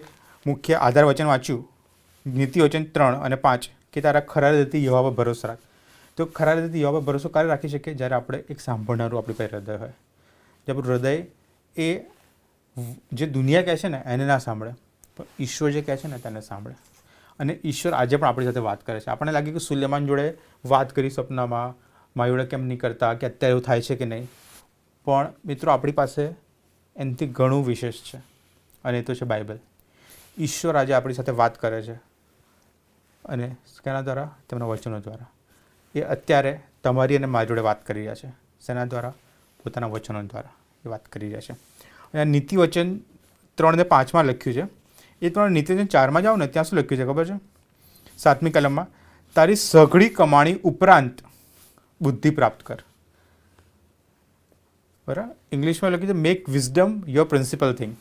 મુખ્ય આધાર વચન વાંચ્યું, નીતિ વચન 3 અને 5, કે તારા ખરા હૃદયથી યહોવા પર ભરોસો રાખ. તો ખરા હૃદયથી યહોવા પર ભરોસો ક્યારે રાખી શકીએ? જ્યારે આપણે એક સાંભળનારું આપણી પાસે હૃદય હોય. જે આપણું હૃદય એ જે દુનિયા કહે છે ને એને ના સાંભળે, પણ ઈશ્વર જે કહે છે ને તેને સાંભળે. અને ઈશ્વર આજે પણ આપણી સાથે વાત કરે છે. આપણને લાગે કે સુલેમાન જોડે વાત કરી સપનામાં, મારી જોડે કેમ નહીં કરતા, કે અત્યારે એવું થાય છે કે નહીં. પણ મિત્રો, આપણી પાસે એનાથી ઘણું વિશેષ છે, અને એ તો છે બાઇબલ. ઈશ્વર આજે આપણી સાથે વાત કરે છે, અને શેના દ્વારા? તેમના વચનો દ્વારા. એ અત્યારે તમારી અને મારી જોડે વાત કરી રહ્યા છે. શેના દ્વારા? પોતાના વચનો દ્વારા એ વાત કરી રહ્યા છે. અને આ નીતિ વચન 3 અને 5 લખ્યું છે. એ તમારે નીતિ વચન 4 જાઓ ને, ત્યાં શું લખ્યું છે ખબર છે? 7મી કલમમાં, તારી સઘળી કમાણી ઉપરાંત બુદ્ધિ પ્રાપ્ત કર. બરાબર? ઇંગ્લિશમાં લખ્યું છે make wisdom your principal thing.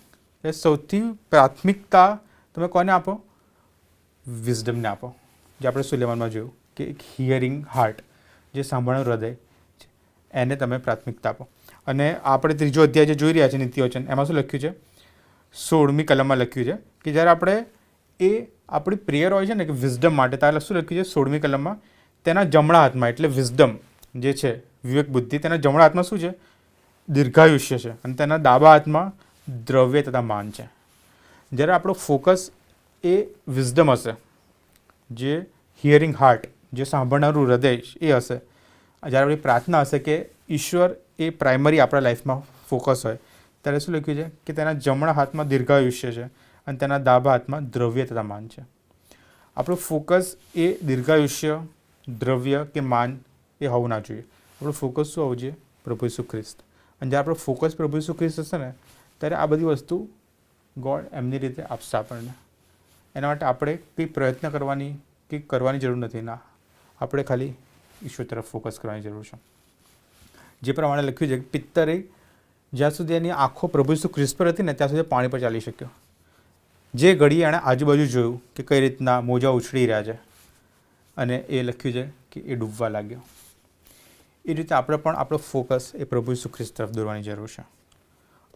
એ સૌથી પ્રાથમિકતા તમે કોને આપો? વિઝડમને આપો. જે આપણે સુલેમાનમાં જોયું કે એક હિયરિંગ હાર્ટ, જે સાંભળવાનું હૃદય, એને તમે પ્રાથમિકતા આપો. અને આપણે 3જો અધ્યાય જે જોઈ રહ્યા છે નીતિ વચન, એમાં શું લખ્યું છે? 16મી કલમમાં લખ્યું છે કે જ્યારે આપણે એ આપણી પ્રેયર હોય છે ને કે વિઝડમ માટે, ત્યારે શું લખ્યું છે 16મી કલમમાં? તેના જમણા હાથમાં, એટલે વિઝડમ જે છે વિવેક બુદ્ધિ, તેના જમણા હાથમાં શું છે? દીર્ઘાયુષ્ય છે. અને તેના ડાબા હાથમાં દ્રવ્ય તથા માન છે. જ્યારે આપણો ફોકસ એ વિઝડમ હશે, જે હિયરિંગ હાર્ટ, જે સાંભળનારું હૃદય એ હશે, જ્યારે આપણી પ્રાર્થના હશે કે ઈશ્વર એ પ્રાઇમરી આપણા લાઈફમાં ફોકસ હોય, ત્યારે શું લખ્યું છે કે તેના જમણા હાથમાં દીર્ઘાયુષ્ય છે અને તેના ડાબા હાથમાં દ્રવ્ય તથા માન છે. આપણું ફોકસ એ દીર્ઘાયુષ્ય, દ્રવ્ય કે માન એ હોવું ના જોઈએ. આપણું ફોકસ શું હોવું જોઈએ? પ્રભુ ઈસુ ખ્રિસ્ત. અને જ્યારે આપણો ફોકસ પ્રભુ ઈસુ ખ્રિસ્ત હશે ને, ત્યારે આ બધી વસ્તુ ગોડ એમની રીતે આપશે આપણને. એના માટે આપણે કંઈ પ્રયત્ન કરવાની જરૂર નથી. ના, આપણે ખાલી ઈશ્વર તરફ ફોકસ કરવાની જરૂર છે. જે પ્રમાણે લખ્યું છે કે પિત્તરે જ્યાં સુધી એની આંખો પ્રભુ ઈસુ ખ્રિસ્ત પર હતી ને, ત્યાં સુધી પાણી પર ચાલી શક્યો. જે ઘડીએ એણે આજુબાજુ જોયું કે કઈ રીતના મોજા ઉછળી રહ્યા છે, અને એ લખ્યું છે કે એ ડૂબવા લાગ્યો. એ રીતે આપણે પણ આપણો ફોકસ એ પ્રભુ ઈસુ ખ્રિસ્ત તરફ દોરવાની જરૂર છે.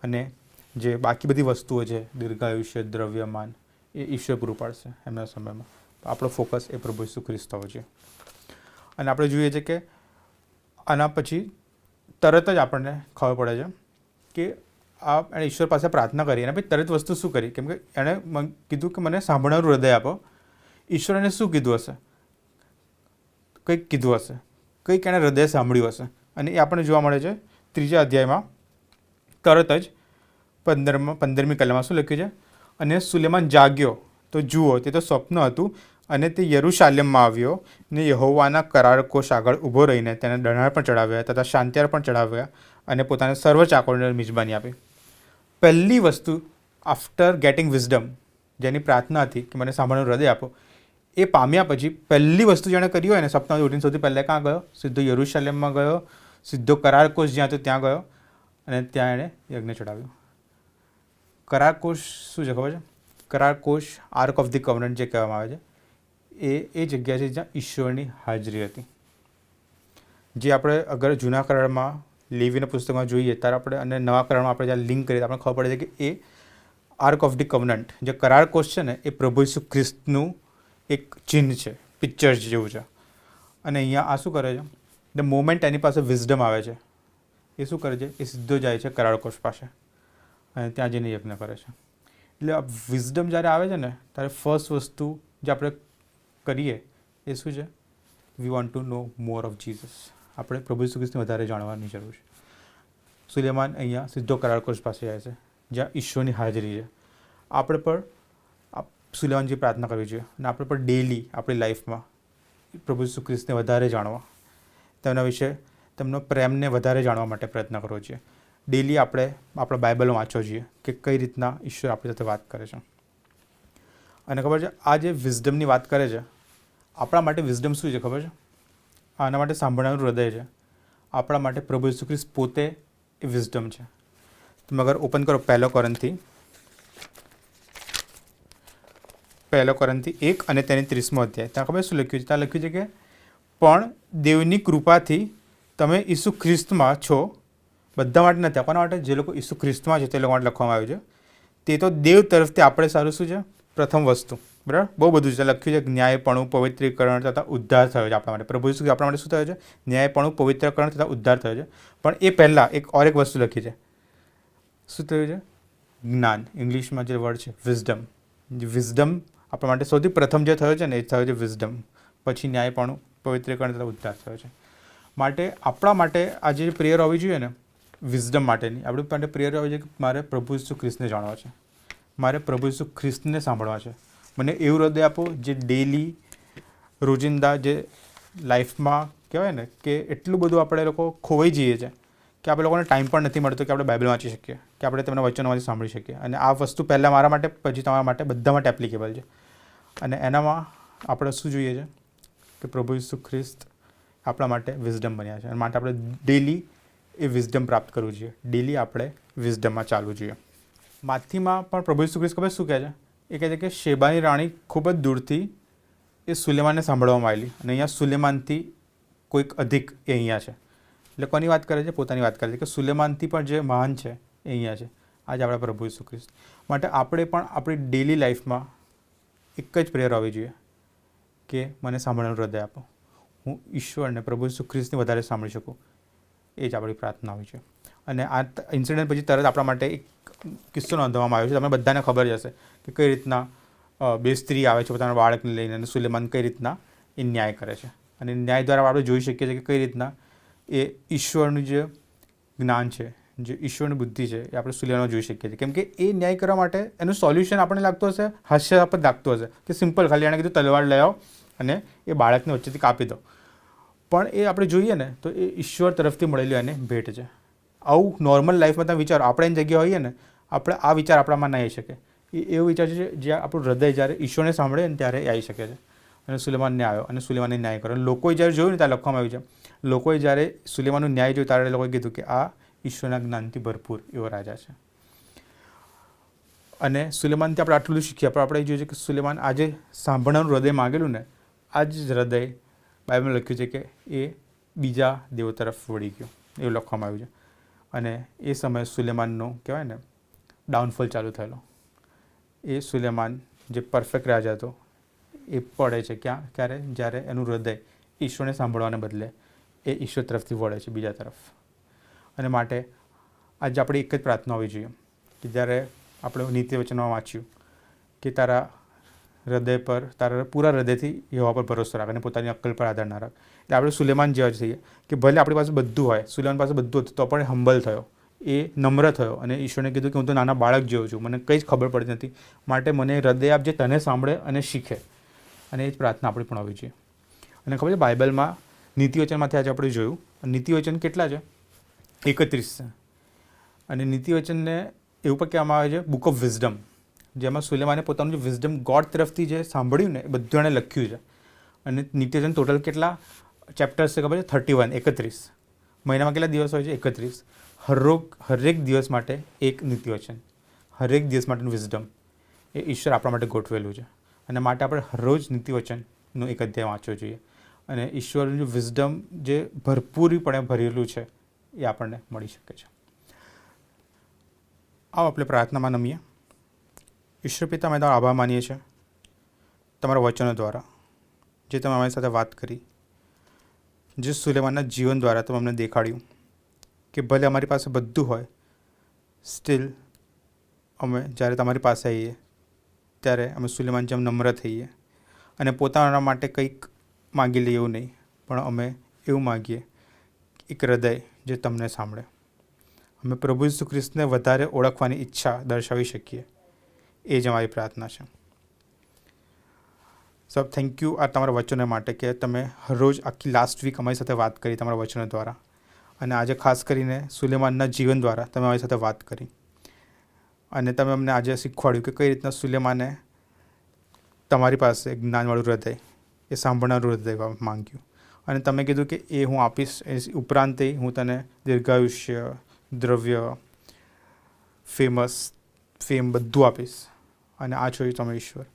અને જે બાકી બધી વસ્તુઓ છે, દીર્ઘાયુષ્ય, દ્રવ્યમાન, એ ઈશ્વર પૂરું પાડશે એમના સમયમાં. આપણો ફોકસ એ પ્રભુ ઈસુ ખ્રિસ્ત હોવો જોઈએ. અને આપણે જોઈએ છીએ કે આના પછી તરત જ આપણને ખબર પડે છે કે એણે ઈશ્વર પાસે પ્રાર્થના કરી, અને પછી તરત વસ્તુ શું કરી? કેમ કે એણે કીધું કે મને સાંભળનારું હૃદય આપો. ઈશ્વર એને શું કીધું હશે? કંઈક કીધું હશે, કંઈક એણે હૃદય સાંભળ્યું હશે. અને એ આપણને જોવા મળે છે 3જા અધ્યાયમાં. તરત જ 15મી કલમમાં શું લખ્યું છે? અને સુલેમાન જાગ્યો તો જુઓ, તે તો સ્વપ્ન હતું, અને તે યરૂશાલેમમાં આવ્યો ને યહોવાના કરારકોશ આગળ ઊભો રહીને તેને ડણાર પણ ચડાવ્યા તથા શાંતિયાર પણ ચડાવ્યા, અને પોતાને સર્વ ચાકરોને મિજબાની આપી. પહેલી વસ્તુ આફ્ટર ગેટિંગ વિઝડમ, જેની પ્રાર્થના હતી કે મને સાંભળવાનું હૃદય આપો, એ પામ્યા પછી પહેલી વસ્તુ જેણે કરી હોય ને, સપનામાં ઉઠીને સૌથી પહેલાં ક્યાં ગયો? સીધો યરૂશાલેમમાં ગયો, સીધો કરારકોશ જ્યાં હતો ત્યાં ગયો, અને ત્યાં એણે યજ્ઞ ચડાવ્યું. કરારકોશ શું છે ખબર છે? કરારકોશ આર્ક ઓફ ધી કવનન્ટ જે કહેવામાં આવે છે, એ જગ્યા છે જ્યાં ઈશ્વરની હાજરી હતી. જે આપણે અગર જૂના કરારમાં લેવીના પુસ્તકમાં જોઈએ ત્યારે આપણે, અને નવા કરારમાં આપણે જ્યાં લિંક કરીએ તો આપણે ખબર પડે છે કે એ આર્ક ઓફ ધી કવનન્ટ, જે કરારકોશ છે ને, એ પ્રભુ ઈસુ ખ્રિસ્તનું એક ચિહ્ન છે, પિક્ચર જેવું છે. અને અહીંયા આ શું કરે છે? ધ મોમેન્ટ એની પાસે વિઝડમ આવે છે, એ શું કરે છે? એ સીધો જાય છે કરારકોશ પાસે, અને ત્યાં જઈને યજ્ઞ કરે છે. એટલે આ વિઝડમ જ્યારે આવે છે ને, ત્યારે ફર્સ્ટ વસ્તુ જે આપણે કરીએ એ શું છે? We want to know more of Jesus. આપણે પ્રભુ ઈસુ ખ્રિસ્તને વધારે જાણવાની જરૂર છે. સુલેમાન અહીંયા સીધો કરારકોશ પાસે જાય છે, જ્યાં ઈશ્વરની હાજરી છે. આપણે પણ સુલેમાનજી પ્રાર્થના કરવી જોઈએ, અને આપણે પણ ડેલી આપણી લાઈફમાં પ્રભુ ઈસુ ખ્રિસ્તને વધારે જાણવા, તેમના વિશે, તેમનો પ્રેમને વધારે જાણવા માટે પ્રયત્ન કરવો જોઈએ. ડેલી આપણે આપણા બાઇબલો વાંચવો જોઈએ કે કઈ રીતના ઈશ્વર આપણી સાથે વાત કરે છે. અને ખબર છે, આ જે વિઝડમની વાત કરે છે, આપણા માટે વિઝડમ શું છે ખબર છે? આના માટે સાંભળનારું હૃદય છે. આપણા માટે પ્રભુ ઈસુ ખ્રિસ્ત પોતે એ વિઝડમ છે. તમે અગર ઓપન કરો 1 કોરિન્થી 1 કોરિન્થી 1 અને તેની 30મો અધ્યાય. ત્યાં ખબર શું લખ્યું છે? ત્યાં લખ્યું છે કે પણ દેવની કૃપાથી તમે ઈસુ ખ્રિસ્તમાં છો, બધા માટે નથી, આપણા માટે જે લોકો ઈસુ ખ્રિસ્તમાં છે તે લોકો માટે લખવામાં આવ્યું છે. તે તો દેવ તરફથી આપણે સારું શું છે? પ્રથમ વસ્તુ, બરાબર. બહુ બધું છે લખ્યું છે. ન્યાયપણું, પવિત્રીકરણ તથા ઉદ્ધાર થયો છે આપણા માટે. પ્રભુ ઈસુ આપણા માટે શું થયો છે? ન્યાયપણું, પવિત્રકરણ તથા ઉદ્ધાર થયો છે. પણ એ પહેલાં એક વસ્તુ લખી છે. શું થયું છે? જ્ઞાન. ઇંગ્લિશમાં જે વર્ડ છે વિઝડમ. વિઝડમ આપણા માટે સૌથી પ્રથમ જે થયો છે ને એ થયો છે વિઝડમ. પછી ન્યાયપણું, પવિત્રીકરણ તથા ઉદ્ધાર થયો છે. માટે આપણા માટે આજે જે પ્રેયર હોવી જોઈએ ને વિઝડમ માટેની, આપણી માટે પ્રેયર હોવી જોઈએ કે મારે પ્રભુ ઈસુ ખ્રિસ્તને જાણવા છે, મારે પ્રભુ ઈસુ ખ્રિસ્તને સાંભળવા છે. મને એવું હૃદય આપો જે ડેલી રોજિંદા જે લાઈફમાં કહેવાય ને કે એટલું બધું આપણે લોકો ખોવાઈ જઈએ છીએ કે આપણે લોકોને ટાઈમ પણ નથી મળતો કે આપણે બાઇબલ વાંચી શકીએ, કે આપણે તેમના વચનોમાંથી સાંભળી શકીએ. અને આ વસ્તુ પહેલાં મારા માટે, પછી તમારા માટે, બધા માટે એપ્લિકેબલ છે. અને એનામાં આપણે શું જોઈએ છે કે પ્રભુ ઈસુ ખ્રિસ્ત આપણા માટે વિઝડમ બન્યા છે. અને માટે આપણે ડેલી એ વિઝડમ પ્રાપ્ત કરવું જોઈએ. ડેલી આપણે વિઝડમમાં ચાલવું જોઈએ. માથીમાં પણ પ્રભુ ઈસુ ખ્રિસ્ત ખબર શું કહે છે? એ કહે છે કે શેબાની રાણી ખૂબ જ દૂરથી એ સુલેમાનને સાંભળવામાં આવેલી, અને અહીંયા સુલેમાનથી કોઈક અધિક એ અહીંયા છે. એટલે કોની વાત કરે છે? પોતાની વાત કરે છે કે સુલેમાનથી પણ જે મહાન છે એ અહીંયા છે. આજે આપણા પ્રભુ ઈસુ ખ્રિસ્ત. માટે આપણે પણ આપણી ડેલી લાઈફમાં એક જ પ્રેયર હોવી જોઈએ કે મને સાંભળવાનું હૃદય આપો, હું ઈશ્વરને, પ્રભુ ઈસુ ખ્રિસ્તને વધારે સાંભળી શકું. એ જ આપણી પ્રાર્થના હોય છે. અને આ ઇન્સિડન્ટ પછી તરત આપણા માટે એક કિસ્સો નોંધવામાં આવ્યો છે. તમને બધાને ખબર જ હશે કે કઈ રીતના 2 સ્ત્રી આવે છે પોતાના બાળકને લઈને, અને સુલેમાન કઈ રીતના એ ન્યાય કરે છે. અને ન્યાય દ્વારા આપણે જોઈ શકીએ છીએ કે કઈ રીતના એ ઈશ્વરનું જે જ્ઞાન છે, જે ઈશ્વરની બુદ્ધિ છે, એ આપણે સુલેમાનમાં જોઈ શકીએ છીએ. કેમ કે એ ન્યાય કરવા માટે એનું સોલ્યુશન આપણને લાગતું હશે, હાસ્યાસ્પદ લાગતું હશે કે સિમ્પલ, ખાલી એણે કીધું તલવાર લઈ આવો અને એ બાળકને વચ્ચેથી કાપી દો. પણ એ આપણે જોઈએ ને તો એ ઈશ્વર તરફથી મળેલી એને ભેટ છે. આવું નોર્મલ લાઈફમાં તમે વિચારો, આપણે એની જગ્યાએ હોઈએ ને, આપણે આ વિચાર આપણામાં ના આવી શકે. એ એવો વિચાર છે જે આપણું હૃદય જ્યારે ઈશ્વરને સાંભળે ને ત્યારે એ આવી શકે છે. અને સુલેમાનને આવ્યો અને સુલેમાનને ન્યાય કર્યો. અને લોકોએ જ્યારે જોયું ને ત્યાં લખવામાં આવ્યું છે, લોકોએ જ્યારે સુલેમાનનું ન્યાય જોયું ત્યારે લોકોએ કીધું કે આ ઈશ્વરના જ્ઞાનથી ભરપૂર એવો રાજા છે. અને સુલેમાનથી આપણે આટલું શીખીએ, પણ આપણે જોઈએ છે કે સુલેમાન આજે સાંભળવાનું હૃદય માગેલું ને, આ જ હૃદય બાઇબલમાં લખ્યું છે કે એ બીજા દેવો તરફ વળી ગયો, એવું લખવામાં આવ્યું છે. અને એ સમયે સુલેમાનનો કહેવાય ને ડાઉનફોલ ચાલુ થયેલો. એ સુલેમાન જે પરફેક્ટ રાજા હતો એ પડે છે ક્યારે? જ્યારે એનું હૃદય ઈશ્વરને સાંભળવાને બદલે એ ઈશ્વર તરફથી વળે છે બીજા તરફ. અને માટે આજે આપણે એક જ પ્રાર્થના હોવી જોઈએ કે જ્યારે આપણે નીતિ વચનમાં વાંચ્યું કે તારા હૃદય પર, તારા પૂરા હૃદયથી યહોવા પર ભરોસો રાખ અને પોતાની અક્કલ પર આધાર ના રાખ. એટલે આપણે સુલેમાન જેવા જ થઈએ કે ભલે આપણી પાસે બધું હોય, સુલેમાન પાસે બધું હતું તો પણ હમ્બલ થયો, એ નમ્ર થયો અને ઈશ્વરને કીધું કે હું તો નાના બાળક જેવો છું, મને કંઈ જ ખબર પડતી નથી, માટે મને હૃદય આપ જે તને સાંભળે અને શીખે. અને એ જ પ્રાર્થના આપણી પણ હોવી જોઈએ. અને ખબર છે બાઇબલમાં નીતિવચનમાંથી આજે આપણે જોયું, નીતિવચન કેટલા છે? 31 છે. અને નીતિવચનને એવું પણ કહેવામાં આવે છે બુક ઓફ વિઝડમ, જેમાં સુલેમાને પોતાનું જે વિઝડમ ગોડ તરફથી જે સાંભળ્યું ને એ બધું એણે લખ્યું છે. અને નીતિવચન ટોટલ કેટલા ચેપ્ટર્સ છે ખબર છે? 31. મહિનામાં કેટલા દિવસ હોય છે? 31. હરેક દિવસ માટે એક નીતિવચન, હરેક દિવસ માટેનું વિઝડમ એ ઈશ્વર આપણા માટે ગોઠવેલું છે. અને માટે આપણે હરરોજ નીતિવચનનું એક અધ્યાય વાંચવો જોઈએ. અને ઈશ્વરનું વિઝડમ જે ભરપૂરીપણે ભરેલું છે એ આપણને મળી શકે છે. આવો આપણે પ્રાર્થનામાં નમીએ. ઈશ્વર પિતા, અમે તમારો આભાર માનીએ છીએ તમારા વચનો દ્વારા, જે તમે અમારી સાથે વાત કરી, જે સુલેમાનના જીવન દ્વારા તમે અમને દેખાડ્યું કે ભલે અમારી પાસે બધું હોય, સ્ટીલ અમે જ્યારે તમારી પાસે આવીએ ત્યારે અમે સુલેમાન જેમ નમ્ર થઈએ અને પોતાના માટે કંઈક માગી લઈએ એવું નહીં, પણ અમે એવું માગીએ એક હૃદય જે તમને સાંભળે. અમે પ્રભુ ઈસુ ખ્રિસ્તને વધારે ઓળખવાની ઈચ્છા દર્શાવી શકીએ, એ જ અમારી પ્રાર્થના છે. સબ થેન્ક યુ આ તમારા વચનો માટે કે તમે હરરોજ આખી લાસ્ટ વીક અમારી સાથે વાત કરી તમારા વચનો દ્વારા, અને આજે ખાસ કરીને સુલેમાનના જીવન દ્વારા તમે અમારી સાથે વાત કરી. અને તમે અમને આજે શીખવાડ્યું કે કઈ રીતના સુલેમાને તમારી પાસે જ્ઞાનવાળું હૃદય, એ સાંભળનારું હૃદય માંગ્યું. અને તમે કીધું કે એ હું આપીશ, એ ઉપરાંત હું તને દીર્ઘાયુષ્ય, દ્રવ્ય, ફેમ બધું આપીશ. અને આ જોયું તમે ઈશ્વર,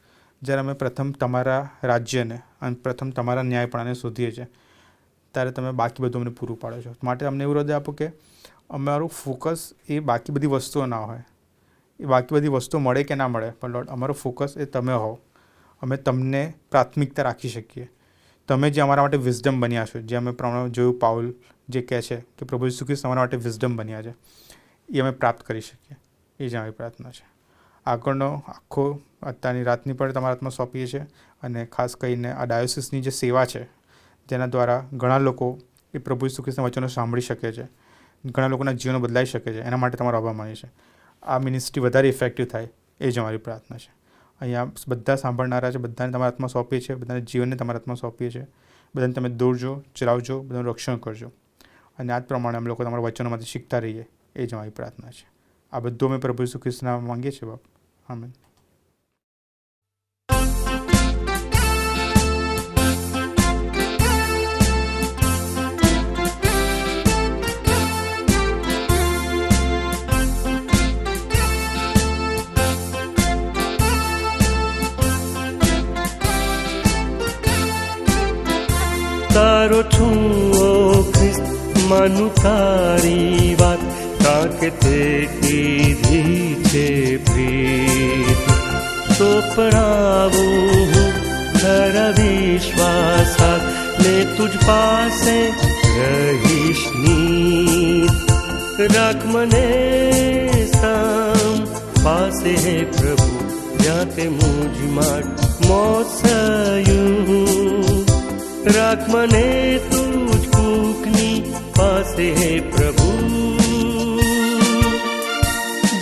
જ્યારે અમે પ્રથમ તમારા રાજ્યને અને પ્રથમ તમારા ન્યાયપણાને શોધીએ છીએ ત્યારે તમે બાકી બધું અમને પૂરું પાડો છો. માટે અમને એવું હૃદય આપો કે અમારું ફોકસ એ બાકી બધી વસ્તુઓ ના હોય, એ બાકી બધી વસ્તુઓ મળે કે ના મળે, પણ લોર્ડ અમારો ફોકસ એ તમે હો. અમે તમને પ્રાથમિકતા રાખી શકીએ. તમે જે અમારા માટે વિઝડમ બન્યા છો, જે અમે પ્રમાણે જોયું પાઉલ જે કહે છે કે પ્રભુ ઈસુ ખ્રિસ્ત અમારા માટે વિઝડમ બન્યા છે, એ અમે પ્રાપ્ત કરી શકીએ. એ જ અમારી પ્રાર્થના છે. આગળનો આખો અત્યારની રાતની પણ તમારા હાથમાં સોંપીએ છીએ અને ખાસ કરીને આ ડાયોસિસની જે સેવા છે જેના દ્વારા ઘણા લોકો એ પ્રભુ ઈસુ ખ્રિસ્તના વચનો સાંભળી શકે છે, ઘણા લોકોના જીવનો બદલાઈ શકે છે, એના માટે તમારો આભાર માનીએ છીએ. આ મિનિસ્ટ્રી વધારે ઇફેક્ટિવ થાય એ જ અમારી પ્રાર્થના છે. અહીંયા બધા સાંભળનારા છે, બધાને તમારા હાથમાં સોંપીએ છીએ, બધાને જીવનને તમારા હાથમાં સોંપીએ છીએ. બધાને તમે દોરજો, ચલાવજો, બધાનું રક્ષણ કરજો અને આ જ પ્રમાણે અમે લોકો તમારા વચનોમાંથી શીખતા રહીએ એ જ અમારી પ્રાર્થના છે. આ બધું અમે પ્રભુ ઈસુ ખ્રિસ્તના માંગીએ છીએ બાપ. આમેન. તારો છું ઓ ખ્રિસ્ત, માનું તારી વાત, કાકે તે કીધી છે પ્રીત. તો પડાવું હું ખરા વિશ્વાસાત, ને તુજ પાસે રહીશ નીત. રાખ મને સામ પાસે હે પ્રભુ, જ્યાં તે મુજ માટ મોસયું. રાખ મને તુજ કૂકની પાસે હે પ્રભુ,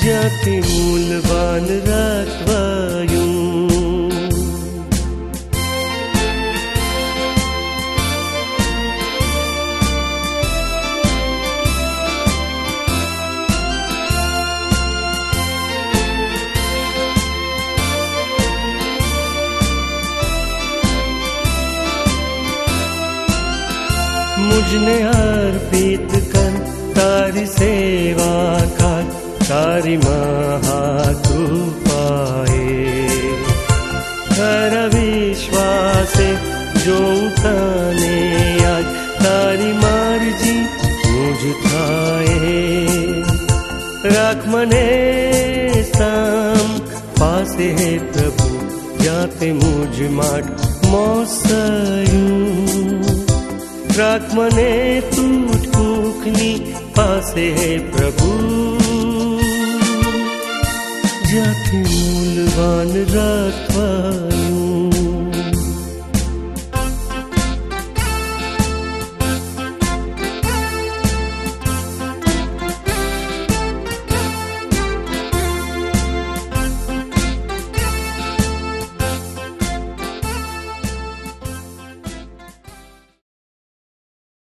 જ્યાંથી મૂલવાન રત્વયું. मुझने अर्पित कर तारी सेवा कर, तारी महाकृपाए. खरा विश्वासे जो तने आज, तारी मर्जी मुझ थाए. राख मने साम પાસે હે પ્રભુ, જ્યાં તે મુજ માટ મોસયું. રાખ મને તુજ કૂખની પાસે હે પ્રભુ, જ્યાંથી મૂલવાન રત્વયું.